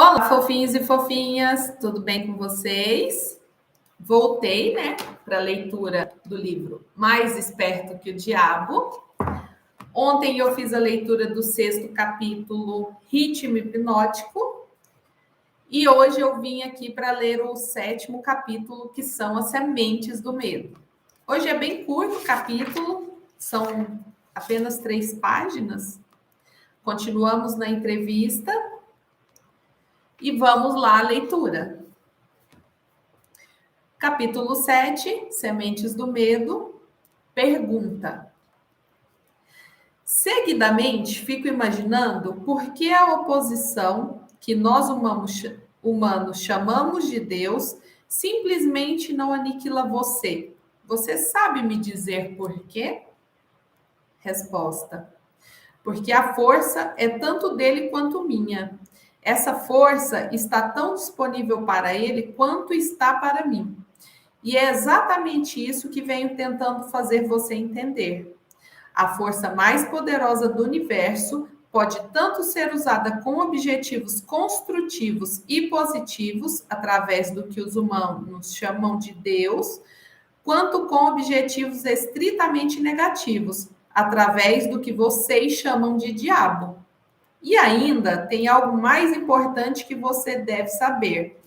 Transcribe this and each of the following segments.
Olá, fofinhos e fofinhas, tudo bem com vocês? Voltei, né, para a leitura do livro Mais Esperto que o Diabo. Ontem eu fiz a leitura do 6º capítulo, Ritmo Hipnótico, e hoje eu vim aqui para ler o 7º capítulo, que são as Sementes do Medo. Hoje é bem curto o capítulo, são apenas 3 páginas. Continuamos na entrevista. E vamos lá à leitura. Capítulo 7, Sementes do Medo. Pergunta. Seguidamente, fico imaginando por que a oposição que nós humanos chamamos de Deus simplesmente não aniquila você. Você sabe me dizer por quê? Resposta. Porque a força é tanto dele quanto minha. Essa força está tão disponível para ele quanto está para mim. E é exatamente isso que venho tentando fazer você entender. A força mais poderosa do universo pode tanto ser usada com objetivos construtivos e positivos, através do que os humanos chamam de Deus, quanto com objetivos estritamente negativos, através do que vocês chamam de diabo. E ainda tem algo mais importante que você deve saber.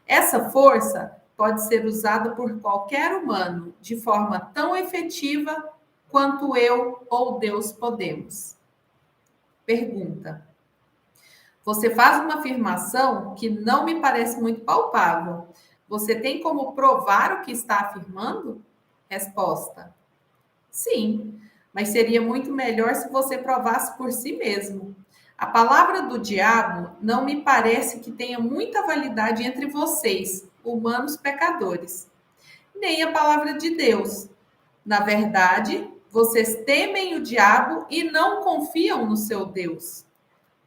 Essa força pode ser usada por qualquer humano de forma tão efetiva quanto eu ou Deus podemos. Pergunta. Você faz uma afirmação que não me parece muito palpável. Você tem como provar o que está afirmando? Resposta. Sim, mas seria muito melhor se você provasse por si mesmo. A palavra do diabo não me parece que tenha muita validade entre vocês, humanos pecadores, nem a palavra de Deus. Na verdade, vocês temem o diabo e não confiam no seu Deus.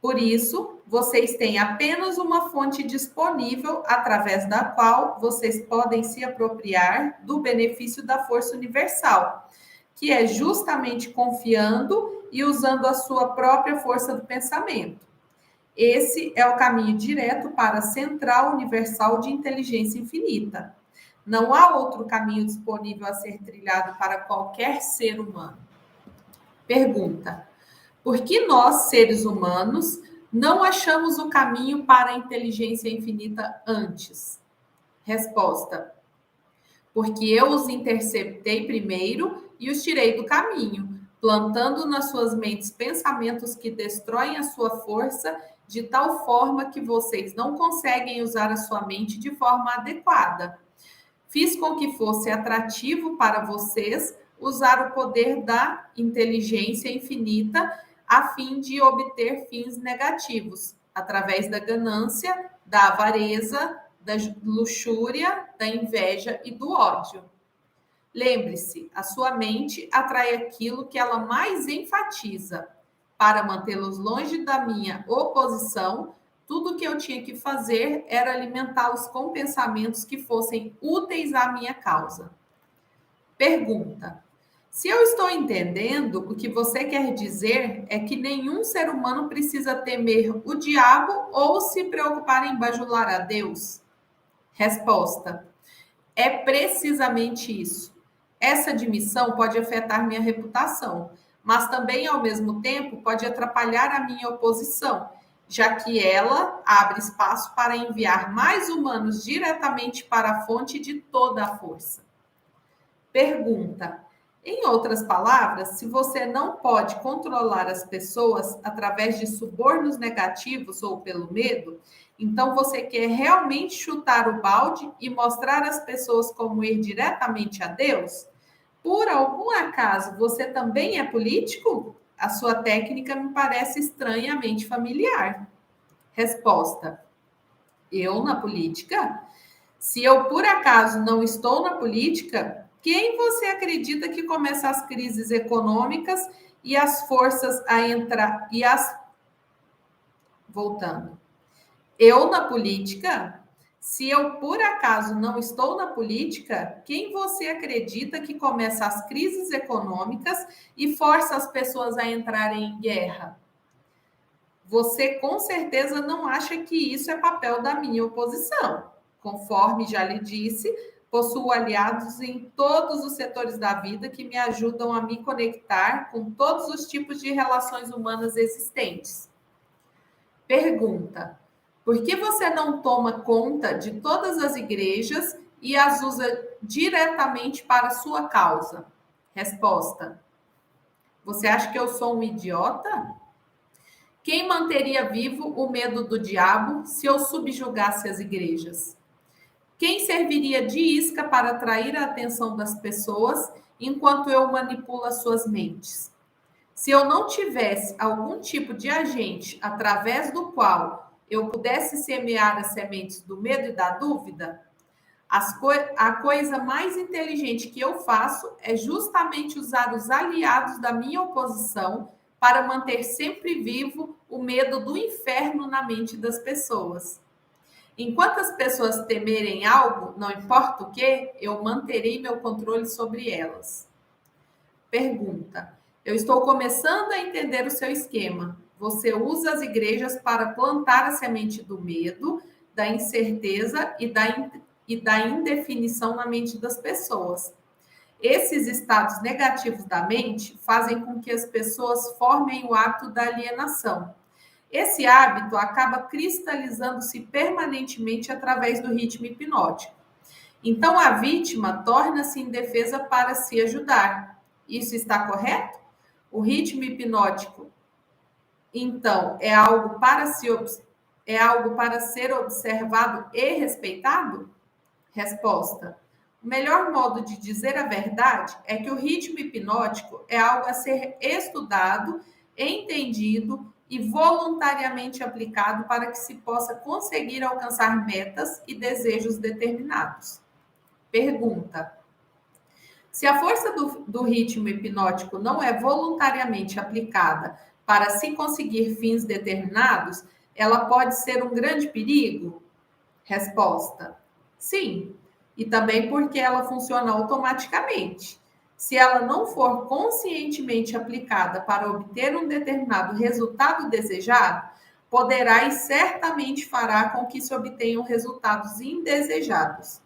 Por isso, vocês têm apenas uma fonte disponível através da qual vocês podem se apropriar do benefício da força universal, que é justamente confiando e usando a sua própria força do pensamento. Esse é o caminho direto para a central universal de inteligência infinita. Não há outro caminho disponível a ser trilhado para qualquer ser humano. Pergunta: por que nós, seres humanos, não achamos o caminho para a inteligência infinita antes? Resposta: porque eu os interceptei primeiro e os tirei do caminho, plantando nas suas mentes pensamentos que destroem a sua força de tal forma que vocês não conseguem usar a sua mente de forma adequada. Fiz com que fosse atrativo para vocês usar o poder da inteligência infinita a fim de obter fins negativos, através da ganância, da avareza, da luxúria, da inveja e do ódio. Lembre-se, a sua mente atrai aquilo que ela mais enfatiza. Para mantê-los longe da minha oposição, tudo o que eu tinha que fazer era alimentá-los com pensamentos que fossem úteis à minha causa. Pergunta: se eu estou entendendo, o que você quer dizer é que nenhum ser humano precisa temer o diabo ou se preocupar em bajular a Deus? Resposta: é precisamente isso. Essa admissão pode afetar minha reputação, mas também, ao mesmo tempo, pode atrapalhar a minha oposição, já que ela abre espaço para enviar mais humanos diretamente para a fonte de toda a força. Pergunta: em outras palavras, se você não pode controlar as pessoas através de subornos negativos ou pelo medo, então você quer realmente chutar o balde e mostrar às pessoas como ir diretamente a Deus? Por algum acaso você também é político? A sua técnica me parece estranhamente familiar. Resposta: eu na política? Se eu por acaso não estou na política, quem você acredita que começa as crises econômicas e as forças a entrar voltando? Eu na política? Se eu por acaso não estou na política, quem você acredita que começa as crises econômicas e força as pessoas a entrarem em guerra? Você com certeza não acha que isso é papel da minha oposição. Conforme já lhe disse, possuo aliados em todos os setores da vida que me ajudam a me conectar com todos os tipos de relações humanas existentes. Pergunta: por que você não toma conta de todas as igrejas e as usa diretamente para a sua causa? Resposta: você acha que eu sou um idiota? Quem manteria vivo o medo do diabo se eu subjugasse as igrejas? Quem serviria de isca para atrair a atenção das pessoas enquanto eu manipulo as suas mentes? Se eu não tivesse algum tipo de agente através do qual eu pudesse semear as sementes do medo e da dúvida, a coisa mais inteligente que eu faço é justamente usar os aliados da minha oposição para manter sempre vivo o medo do inferno na mente das pessoas. Enquanto as pessoas temerem algo, não importa o que, eu manterei meu controle sobre elas. Pergunta: eu estou começando a entender o seu esquema. Você usa as igrejas para plantar a semente do medo, da incerteza e da indefinição na mente das pessoas. Esses estados negativos da mente fazem com que as pessoas formem o hábito da alienação. Esse hábito acaba cristalizando-se permanentemente através do ritmo hipnótico. Então, a vítima torna-se indefesa para se ajudar. Isso está correto? O ritmo hipnótico, então, é algo para ser observado e respeitado? Resposta: o melhor modo de dizer a verdade é que o ritmo hipnótico é algo a ser estudado, entendido e voluntariamente aplicado para que se possa conseguir alcançar metas e desejos determinados. Pergunta: se a força do ritmo hipnótico não é voluntariamente aplicada para se conseguir fins determinados, ela pode ser um grande perigo? Resposta: sim, e também porque ela funciona automaticamente. Se ela não for conscientemente aplicada para obter um determinado resultado desejado, poderá e certamente fará com que se obtenham resultados indesejados.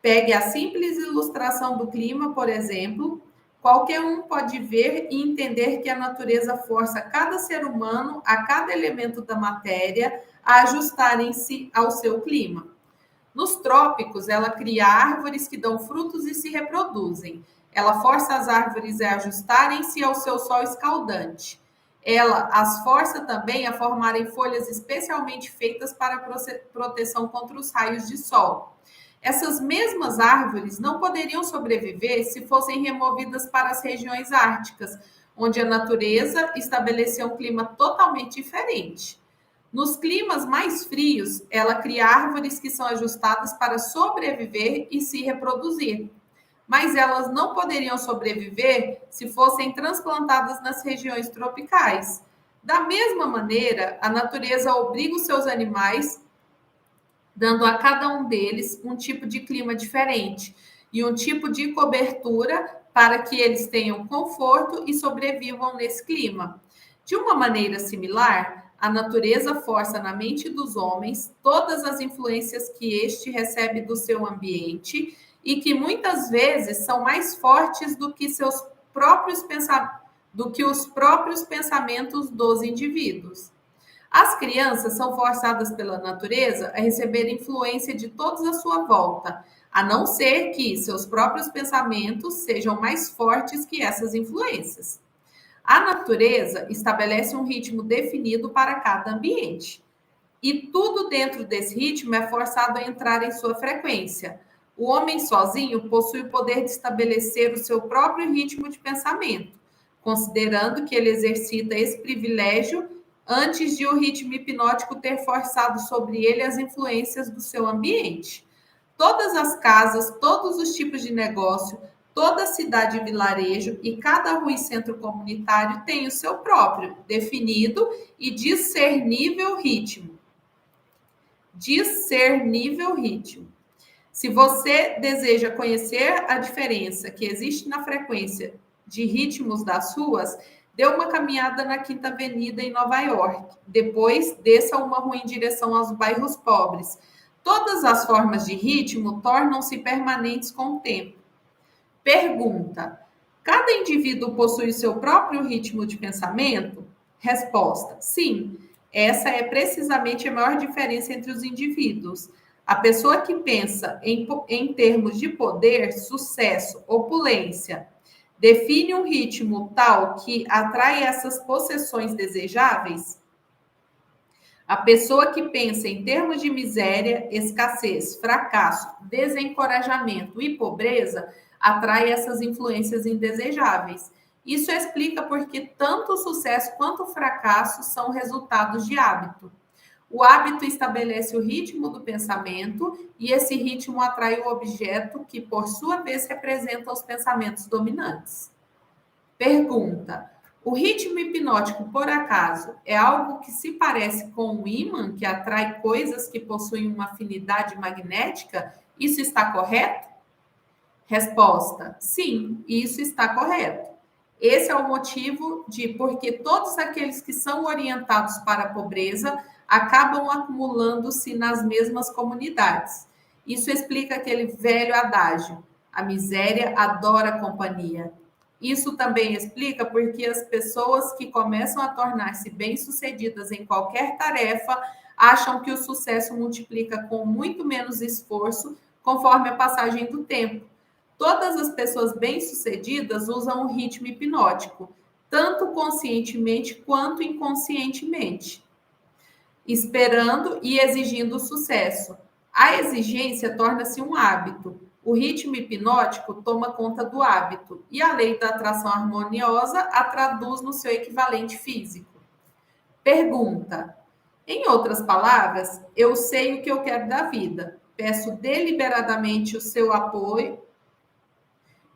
Pegue a simples ilustração do clima, por exemplo. Qualquer um pode ver e entender que a natureza força cada ser humano, a cada elemento da matéria, a ajustarem-se ao seu clima. Nos trópicos, ela cria árvores que dão frutos e se reproduzem. Ela força as árvores a ajustarem-se ao seu sol escaldante. Ela as força também a formarem folhas especialmente feitas para proteção contra os raios de sol. Essas mesmas árvores não poderiam sobreviver se fossem removidas para as regiões árticas, onde a natureza estabeleceu um clima totalmente diferente. Nos climas mais frios, ela cria árvores que são ajustadas para sobreviver e se reproduzir. Mas elas não poderiam sobreviver se fossem transplantadas nas regiões tropicais. Da mesma maneira, a natureza obriga os seus animais, dando a cada um deles um tipo de clima diferente e um tipo de cobertura para que eles tenham conforto e sobrevivam nesse clima. De uma maneira similar, a natureza força na mente dos homens todas as influências que este recebe do seu ambiente e que muitas vezes são mais fortes do que os próprios pensamentos dos indivíduos. As crianças são forçadas pela natureza a receber influência de todos à sua volta, a não ser que seus próprios pensamentos sejam mais fortes que essas influências. A natureza estabelece um ritmo definido para cada ambiente. E tudo dentro desse ritmo é forçado a entrar em sua frequência. O homem sozinho possui o poder de estabelecer o seu próprio ritmo de pensamento, considerando que ele exercita esse privilégio antes de o ritmo hipnótico ter forçado sobre ele as influências do seu ambiente. Todas as casas, todos os tipos de negócio, toda cidade e vilarejo e cada rua e centro comunitário tem o seu próprio, definido e discernível ritmo. Discernível ritmo. Se você deseja conhecer a diferença que existe na frequência de ritmos das ruas, Dê uma caminhada na Quinta Avenida em Nova York. Depois, desça uma rua em direção aos bairros pobres. Todas as formas de ritmo tornam-se permanentes com o tempo. Pergunta: cada indivíduo possui seu próprio ritmo de pensamento? Resposta: sim. Essa é precisamente a maior diferença entre os indivíduos. A pessoa que pensa em termos de poder, sucesso, opulência, define um ritmo tal que atrai essas possessões desejáveis? A pessoa que pensa em termos de miséria, escassez, fracasso, desencorajamento e pobreza atrai essas influências indesejáveis. Isso explica porque tanto o sucesso quanto o fracasso são resultados de hábito. O hábito estabelece o ritmo do pensamento e esse ritmo atrai o objeto que, por sua vez, representa os pensamentos dominantes. Pergunta: o ritmo hipnótico, por acaso, é algo que se parece com um ímã que atrai coisas que possuem uma afinidade magnética? Isso está correto? Resposta: sim, isso está correto. Esse é o motivo de porque todos aqueles que são orientados para a pobreza acabam acumulando-se nas mesmas comunidades. Isso explica aquele velho adágio: a miséria adora a companhia. Isso também explica porque as pessoas que começam a tornar-se bem-sucedidas em qualquer tarefa acham que o sucesso multiplica com muito menos esforço conforme a passagem do tempo. Todas as pessoas bem-sucedidas usam o ritmo hipnótico, tanto conscientemente quanto inconscientemente, esperando e exigindo sucesso. A exigência torna-se um hábito. O ritmo hipnótico toma conta do hábito e a lei da atração harmoniosa a traduz no seu equivalente físico. Pergunta: em outras palavras, eu sei o que eu quero da vida. Peço deliberadamente o seu apoio.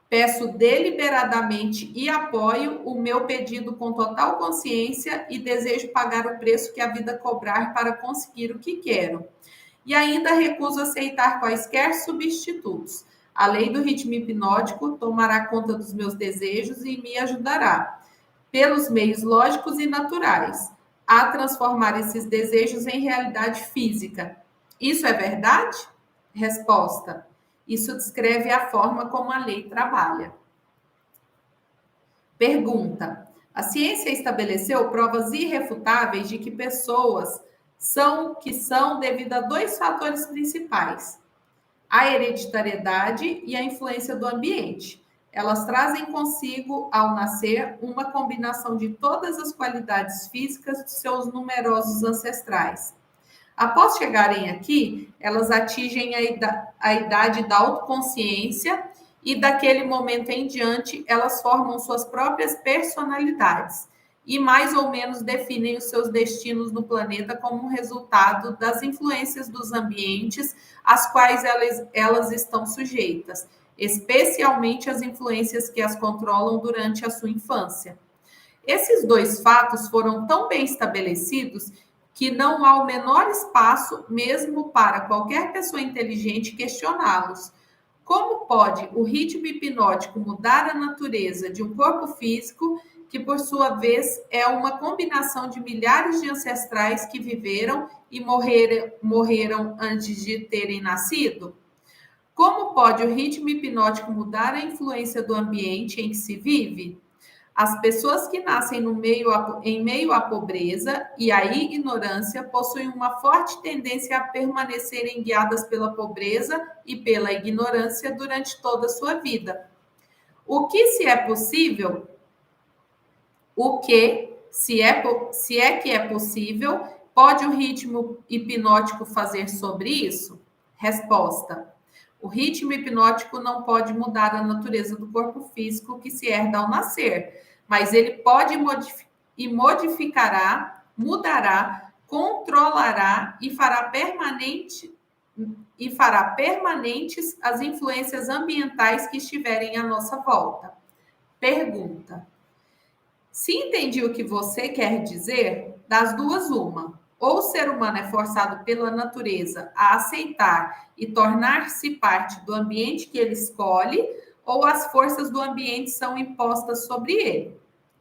Peço deliberadamente e apoio o meu pedido com total consciência e desejo pagar o preço que a vida cobrar para conseguir o que quero. E ainda recuso aceitar quaisquer substitutos. A lei do ritmo hipnótico tomará conta dos meus desejos e me ajudará, pelos meios lógicos e naturais, a transformar esses desejos em realidade física. Isso é verdade? Resposta: isso descreve a forma como a lei trabalha. Pergunta: a ciência estabeleceu provas irrefutáveis de que pessoas são o que são devido a dois fatores principais: a hereditariedade e a influência do ambiente. Elas trazem consigo, ao nascer, uma combinação de todas as qualidades físicas de seus numerosos ancestrais. Após chegarem aqui, elas atingem a idade da autoconsciência e daquele momento em diante elas formam suas próprias personalidades e mais ou menos definem os seus destinos no planeta como resultado das influências dos ambientes às quais elas estão sujeitas, especialmente as influências que as controlam durante a sua infância. Esses dois fatos foram tão bem estabelecidos que não há o menor espaço, mesmo para qualquer pessoa inteligente, questioná-los. Como pode o ritmo hipnótico mudar a natureza de um corpo físico, que por sua vez é uma combinação de milhares de ancestrais que viveram e morreram antes de terem nascido? Como pode o ritmo hipnótico mudar a influência do ambiente em que se vive? As pessoas que nascem em meio à pobreza e à ignorância possuem uma forte tendência a permanecerem guiadas pela pobreza e pela ignorância durante toda a sua vida. O que, se é possível, se é que é possível, pode o ritmo hipnótico fazer sobre isso? Resposta: o ritmo hipnótico não pode mudar a natureza do corpo físico que se herda ao nascer, mas ele pode modificará, mudará, controlará e fará permanentes as influências ambientais que estiverem à nossa volta. Pergunta: se entendi o que você quer dizer, das duas uma. Ou o ser humano é forçado pela natureza a aceitar e tornar-se parte do ambiente que ele escolhe, ou as forças do ambiente são impostas sobre ele.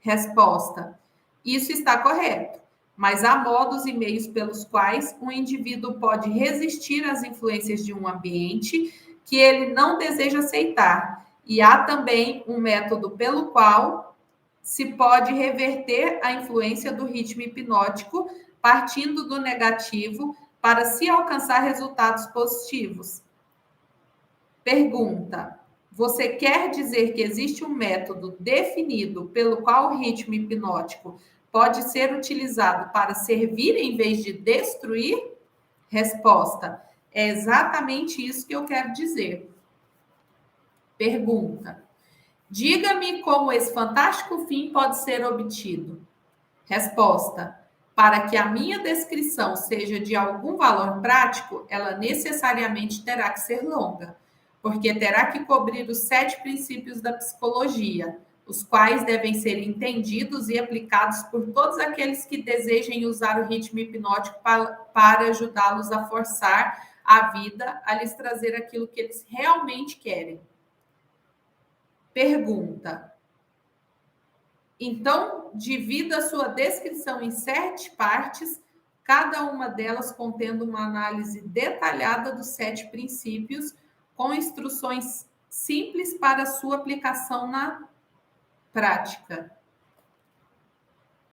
Resposta: isso está correto, mas há modos e meios pelos quais um indivíduo pode resistir às influências de um ambiente que ele não deseja aceitar. E há também um método pelo qual se pode reverter a influência do ritmo hipnótico, partindo do negativo para se alcançar resultados positivos. Pergunta: você quer dizer que existe um método definido pelo qual o ritmo hipnótico pode ser utilizado para servir em vez de destruir? Resposta: é exatamente isso que eu quero dizer. Pergunta: diga-me como esse fantástico fim pode ser obtido. Resposta: para que a minha descrição seja de algum valor prático, ela necessariamente terá que ser longa, porque terá que cobrir os 7 princípios da psicologia, os quais devem ser entendidos e aplicados por todos aqueles que desejem usar o ritmo hipnótico para ajudá-los a forçar a vida a lhes trazer aquilo que eles realmente querem. Pergunta: então, divida a sua descrição em 7 partes, cada uma delas contendo uma análise detalhada dos 7 princípios, com instruções simples para sua aplicação na prática.